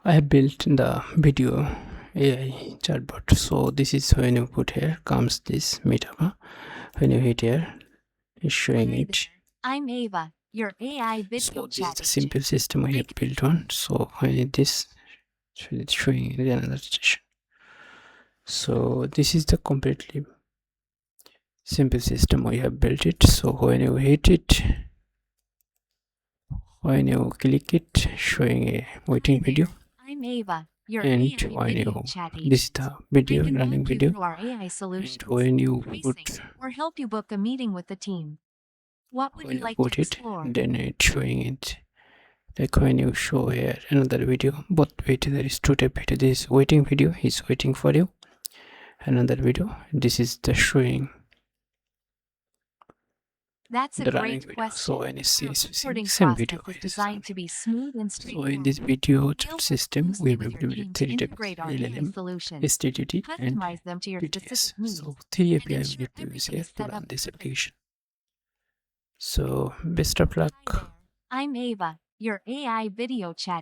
I have built the video AI chatbot. So this is when you put here comes this meetup. When you hit here, it's showing Hi it. there. I'm Ava, your AI video So this is chat the agent. simple system I have built on. So when it this, it's showing in another session. So this is the completely simple system I have built it. So when you hit it, when you click it, showing a waiting Hi video. there. I'm Ava, your And AI when video you chat this is agent. the I video can running walk you video, through our AI and solutions, when you pricing, put or help you book a meeting with the team. What would when you you like to put it, explore? then it's showing it. Like when you show here another video, but wait, there is two type video. This waiting video is waiting for you. Another video, this is the showing That's a the running great video. So question. when it Our says onboarding same video, process is it is designed to be smooth and so in straightforward. this video We'll work system, closely we with will your do team to three types: integrate our AI LLM, solutions, STTT, and customize them to your TTS. specific needs, So three and API we ensure need to use everything here is to set run up this perfectly. application. So best of luck. Hi there. I'm Ava, your AI video chat